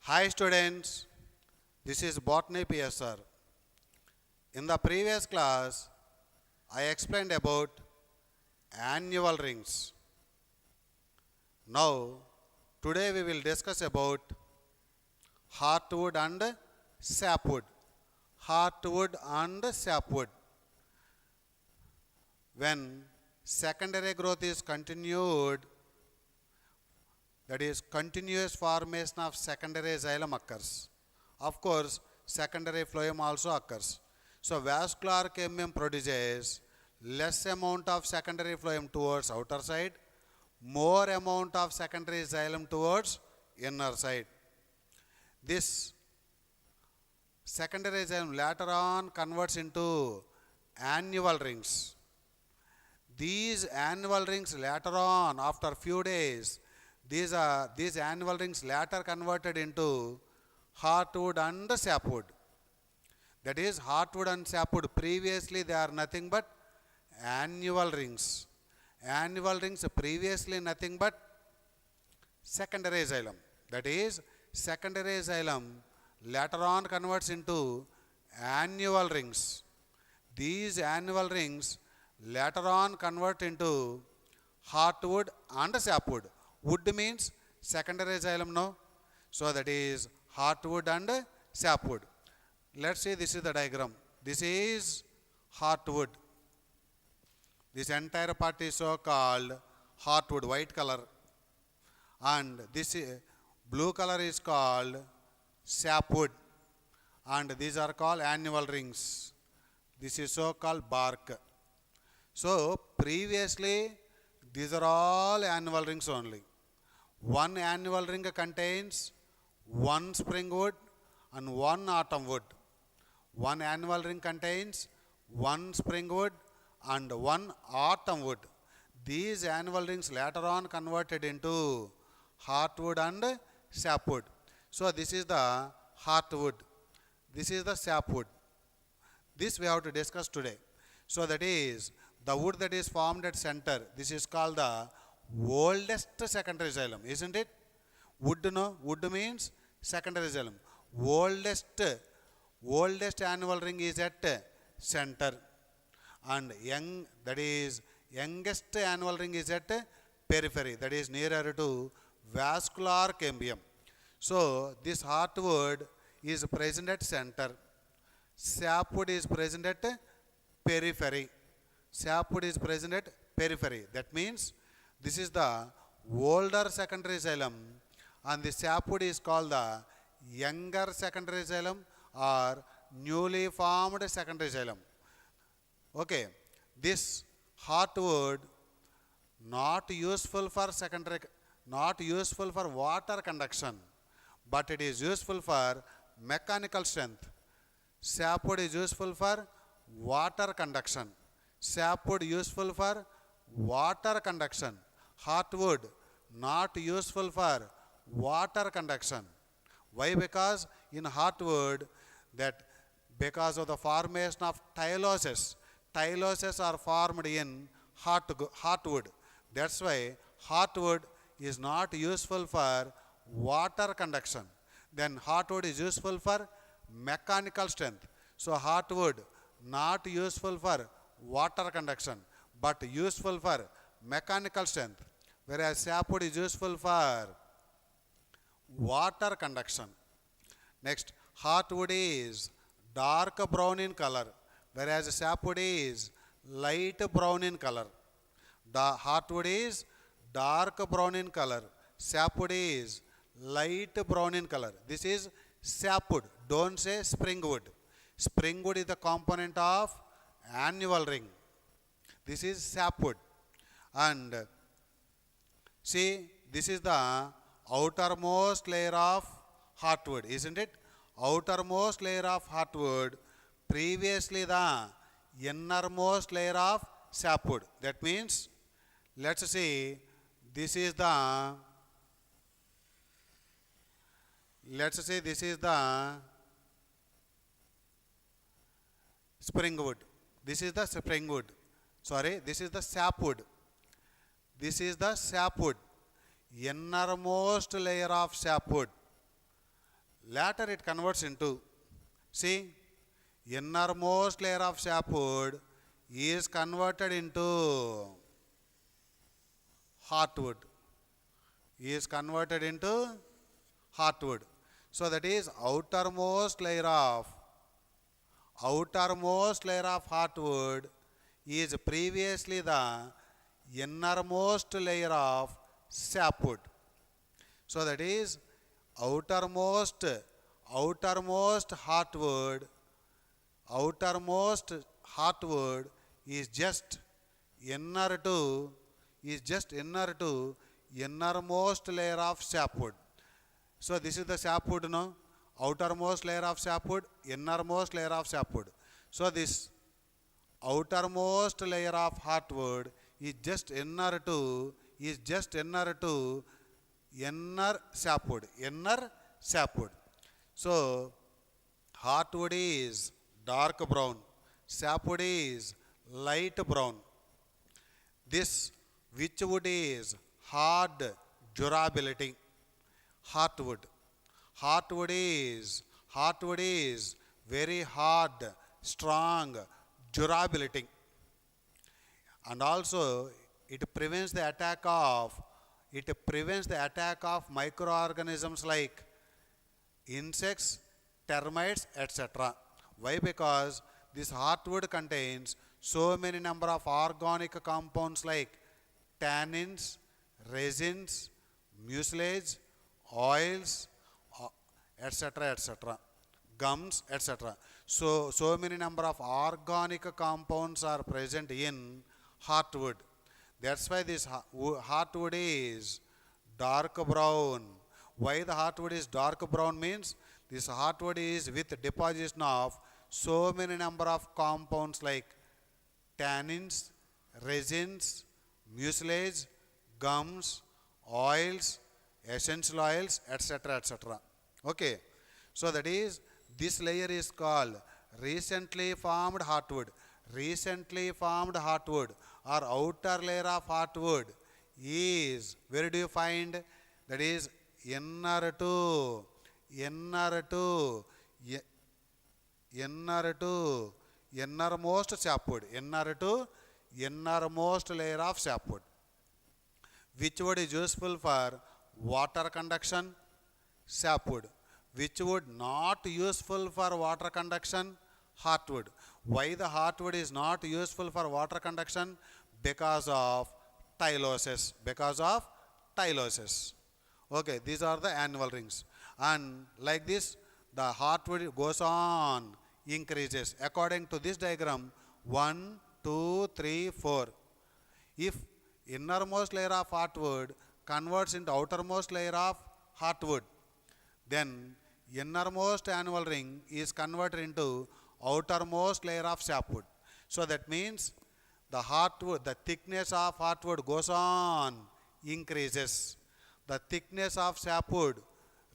Hi students, this is Botany PSR. In the previous class, I explained about annual rings. Now, today we will discuss about heartwood and sapwood. Heartwood and sapwood. When secondary growth is continued, that is continuous formation of secondary xylem occurs. Of course, secondary phloem also occurs. So vascular cambium produces less amount of secondary phloem towards outer side, more amount of secondary xylem towards inner side. This secondary xylem later on converts into annual rings. These annual rings later on, after few days, these annual rings later converted into heartwood and sapwood. That is heartwood and sapwood. Previously they are nothing but annual rings. Annual rings previously nothing but secondary xylem. That is secondary xylem later on converts into annual rings. These annual rings later on convert into heartwood and sapwood. Wood means secondary xylem, no? So that is heartwood and sapwood. Let's see, this is the diagram. This is heartwood. This entire part is so called heartwood, white color. And this blue color is called sapwood. And these are called annual rings. This is so called bark. So previously these are all annual rings only. One annual ring contains one spring wood and one autumn wood. One annual ring contains one spring wood and one autumn wood. These annual rings later on converted into heartwood and sapwood. So this is the heartwood. This is the sapwood. This we have to discuss today. So that is the wood that is formed at center. This is called the oldest secondary xylem, isn't it? Wood, no? Wood means secondary xylem. Oldest annual ring is at center. And youngest annual ring is at periphery. That is nearer to vascular cambium. So this heartwood is present at center. Sapwood is present at periphery. Sapwood is present at periphery. That means this is the older secondary xylem and the sapwood is called the younger secondary xylem or newly formed secondary xylem. Okay, this heartwood not useful for water conduction, but it is useful for mechanical strength. Sapwood is useful for water conduction. Sapwood useful for water conduction. Heartwood not useful for water conduction. Why? Because in heartwood, because of the formation of tyloses are formed in heartwood. That's why heartwood is not useful for water conduction. Then heartwood is useful for mechanical strength. So heartwood not useful for water conduction but useful for mechanical strength, whereas sapwood is useful for water conduction. Next, heartwood is dark brown in color, whereas sapwood is light brown in color. The heartwood is dark brown in color, sapwood is light brown in color. This is sapwood. Don't say springwood. Springwood is the component of annual ring. This is sapwood. And see, this is the outermost layer of heartwood, isn't it? Outermost layer of heartwood, previously the innermost layer of sapwood. That means, let's see, this is the springwood. This is the springwood. Sorry, this is the sapwood. This is the sapwood. Innermost layer of sapwood. Later it converts into, see, innermost layer of sapwood is converted into heartwood. Is converted into heartwood. So that is outermost layer of heartwood is previously the innermost layer of sapwood. So that is outermost heartwood is just inner to innermost layer of sapwood. So this is the sapwood, no? Outermost layer of sapwood, innermost layer of sapwood. So this outermost layer of heartwood is just inner to inner sapwood. So heartwood is dark brown, sapwood is light brown. This which wood is hard durability. Heartwood is very hard, strong durability, and also it prevents the attack of microorganisms like insects, termites, etc. Why? Because this heartwood contains so many number of organic compounds like tannins, resins, mucilage, oils, etc., gums, etc. So many number of organic compounds are present in heartwood. That's why this heartwood is dark brown. Why the heartwood is dark brown means this heartwood is with deposition of so many number of compounds like tannins, resins, mucilage, gums, oils, essential oils, etc. Okay. So that is, this layer is called recently formed heartwood. Recently formed heartwood or outer layer of heartwood is, where do you find? That is innermost sapwood. Innermost layer of sapwood. Which wood is useful for water conduction? Sapwood. Which wood not useful for water conduction? Heartwood. Why the heartwood is not useful for water conduction? Because of tylosis. Okay, these are the annual rings. And like this, the heartwood goes on, increases. According to this diagram, 1, 2, 3, 4. If innermost layer of heartwood converts into outermost layer of heartwood, then innermost annual ring is converted into outermost layer of sapwood. So that means the thickness of heartwood goes on, increases. The thickness of sapwood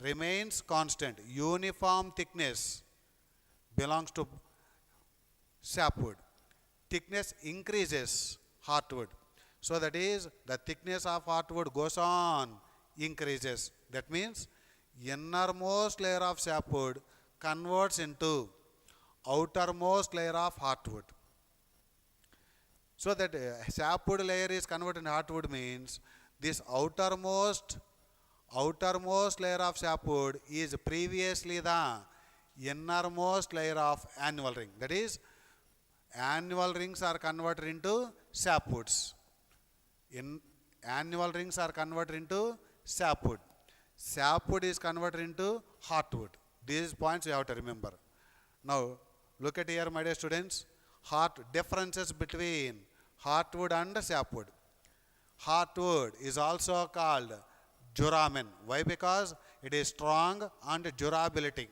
remains constant. Uniform thickness belongs to sapwood. Thickness increases heartwood. So that is, the thickness of heartwood goes on, increases. That means innermost layer of sapwood converts into outermost layer of heartwood. So that sapwood layer is converted into heartwood means this outermost layer of sapwood is previously the innermost layer of annual ring. That is, annual rings are converted into sapwoods. Annual rings are converted into sapwood. Sapwood is converted into heartwood. These points you have to remember. Now, look at here, my dear students. Differences between heartwood and sapwood. Heartwood is also called duramen. Why? Because it is strong and durability.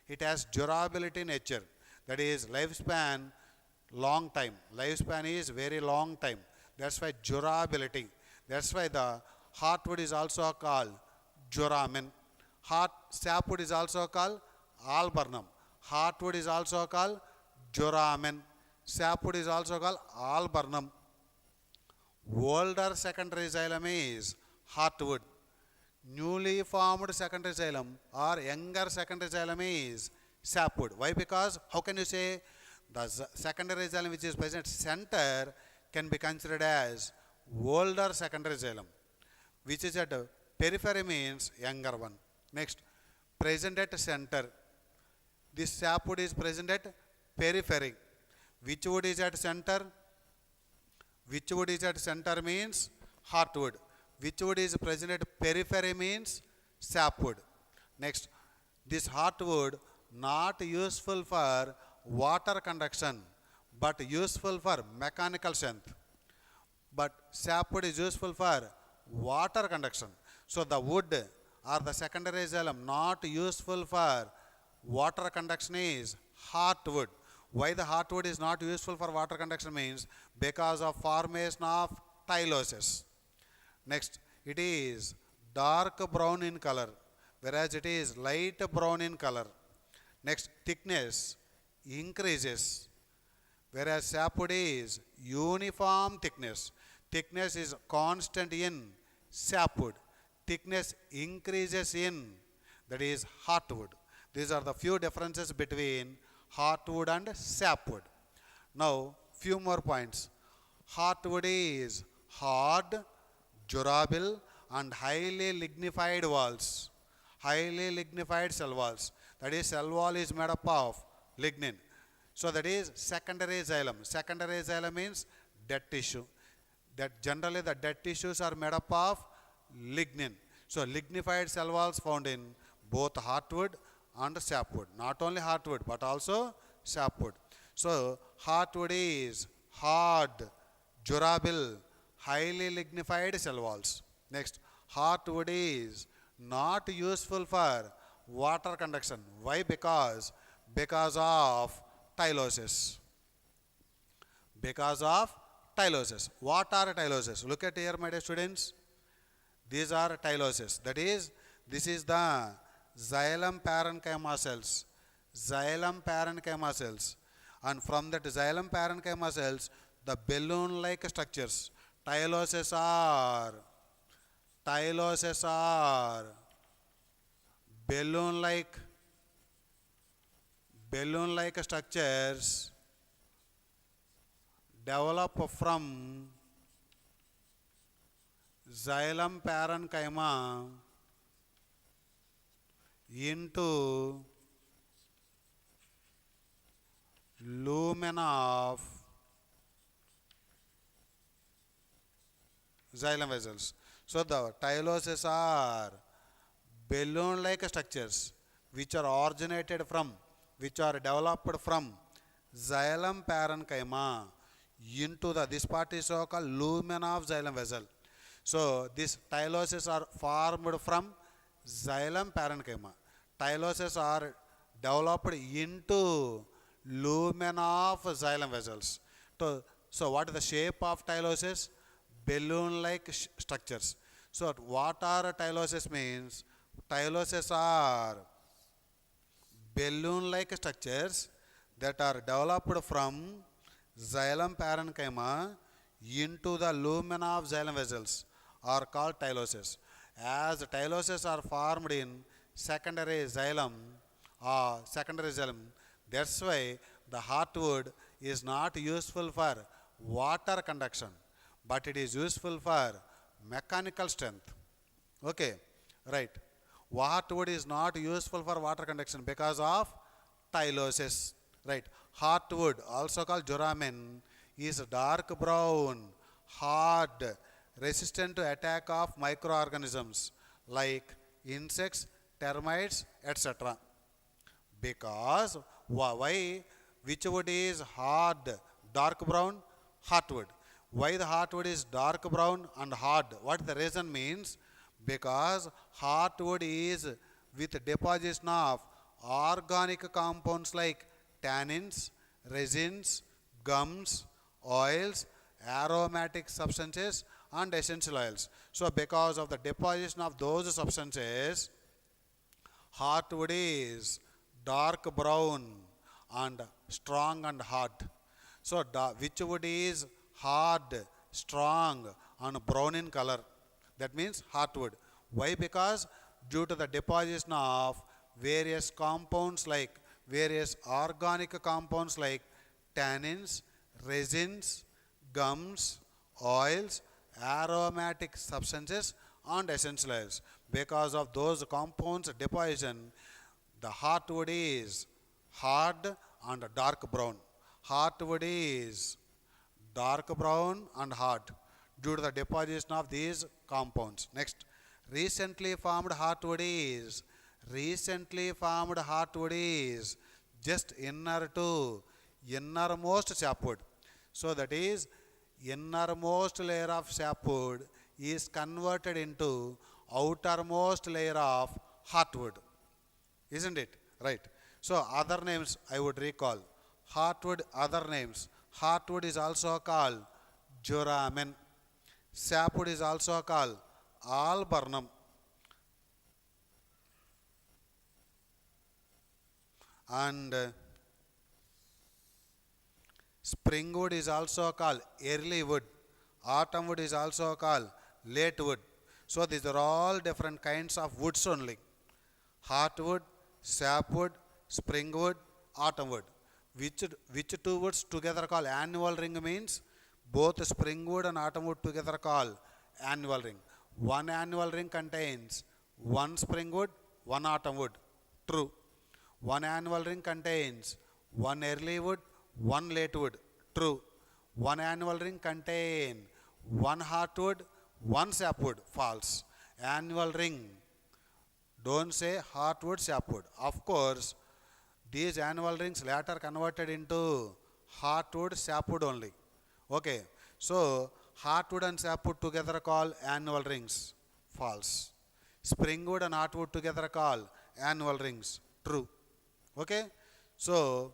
It has durability nature. That is, lifespan, long time. Lifespan is very long time. That's why durability. That's why the heartwood is also called duramen. Sapwood is also called alburnum. Heartwood is also called duramen. Sapwood is also called alburnum. Older secondary xylem is heartwood. Newly formed secondary xylem or younger secondary xylem is sapwood. Why? Because how can you say the secondary xylem which is present center can be considered as older secondary xylem, which is at periphery means younger one. Next, present at center. This sapwood is present at periphery. Which wood is at center? Which wood is at center means heartwood. Which wood is present at periphery means sapwood. Next, this heartwood not useful for water conduction but useful for mechanical strength. But sapwood is useful for water conduction. So the wood or the secondary xylem not useful for water conduction is heartwood. Why the heartwood is not useful for water conduction means because of formation of tyloses. Next, it is dark brown in color, whereas it is light brown in color. Next, thickness increases, whereas sapwood is uniform thickness. Thickness is constant in sapwood. Thickness increases in, that is heartwood. These are the few differences between heartwood and sapwood. Now, few more points. Heartwood is hard, durable, and highly lignified walls. Highly lignified cell walls. That is, cell wall is made up of lignin. So that is secondary xylem. Secondary xylem means dead tissue. That generally the dead tissues are made up of lignin. So lignified cell walls found in both heartwood and sapwood. Not only heartwood but also sapwood. So heartwood is hard, durable, highly lignified cell walls. Next, heartwood is not useful for water conduction. Why? Because of tyloses. Because of tyloses. What are tyloses? Look at here, my dear students. These are tyloses. That is, this is the xylem parenchyma cells. Xylem parenchyma cells. And from that xylem parenchyma cells, the balloon-like structures. Tyloses are balloon-like structures develop from xylem parenchyma into lumen of xylem vessels. So the tyloses are balloon-like structures which are developed from xylem parenchyma into this part is so called lumen of xylem vessel. So these tyloses are formed from xylem parenchyma. Tyloses are developed into lumen of xylem vessels. So what is the shape of tyloses? Balloon-like structures. So what are tyloses means? Tyloses are balloon-like structures that are developed from xylem parenchyma into the lumen of xylem vessels are called tyloses. As tyloses are formed in secondary xylem, that's why the heartwood is not useful for water conduction, but it is useful for mechanical strength. Okay, right. Heartwood is not useful for water conduction because of tyloses. Right. Heartwood, also called duramen, is dark brown, hard, resistant to attack of microorganisms like insects, termites, etc. Because why? Which wood is hard, dark brown? Heartwood. Why the heartwood is dark brown and hard? What the reason means? Because heartwood is with deposition of organic compounds like tannins, resins, gums, oils, aromatic substances and essential oils. So because of the deposition of those substances, heartwood is dark brown and strong and hard. So which wood is hard, strong and brown in color? That means heartwood. Why? Because due to the deposition of various compounds like various organic compounds like tannins, resins, gums, oils, aromatic substances and essential oils. Because of those compounds deposition, the heartwood is hard and dark brown. Heartwood is dark brown and hard due to the deposition of these compounds. Next, recently formed heartwood is just innermost sapwood. So that is innermost layer of sapwood is converted into outermost layer of heartwood. Isn't it? Right. So other names I would recall. Heartwood, other names. Heartwood is also called duramen. Sapwood is also called alburnum. And springwood is also called early wood. Autumnwood is also called late wood. So these are all different kinds of woods only. Heartwood, sapwood, springwood, autumnwood. Which two woods together called annual ring means both springwood and autumnwood together called annual ring. One annual ring contains one springwood, one autumnwood. True. One annual ring contains one early wood, one late wood. True. One annual ring contains one heartwood, one sapwood. False. Annual ring. Don't say heartwood, sapwood. Of course, these annual rings later converted into heartwood, sapwood only. Okay. So, heartwood and sapwood together call annual rings. False. Springwood and heartwood together call annual rings. True. Okay. So,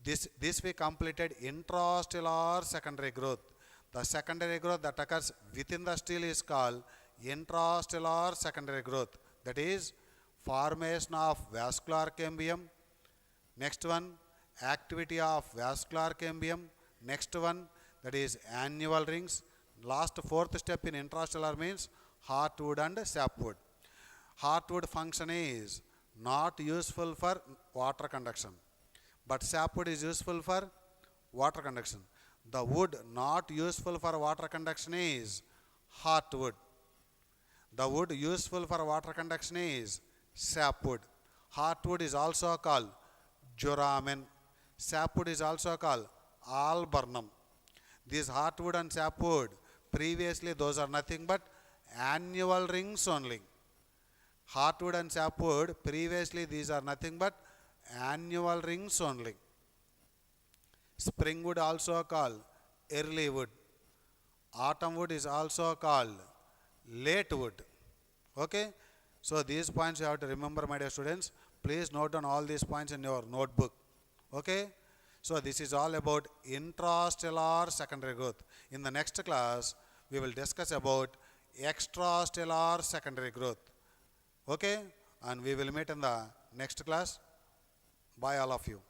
this we completed intrastellar secondary growth. The secondary growth that occurs within the steel is called intrastellar secondary growth. That is formation of vascular cambium. Next one, activity of vascular cambium. Next one, that is annual rings. Last fourth step in intrastellar means heartwood and sapwood. Heartwood function is not useful for water conduction, but sapwood is useful for water conduction. The wood not useful for water conduction is heartwood. The wood useful for water conduction is sapwood. Heartwood is also called duramen. Sapwood is also called alburnum. These heartwood and sapwood, previously those are nothing but annual rings only. Heartwood and sapwood, previously these are nothing but annual rings only. Springwood also called early wood. Autumnwood is also called late wood. Okay. So these points you have to remember, my dear students. Please note down all these points in your notebook. Okay. So this is all about intrastellar secondary growth. In the next class, we will discuss about extrastellar secondary growth. Okay. And we will meet in the next class. Bye all of you.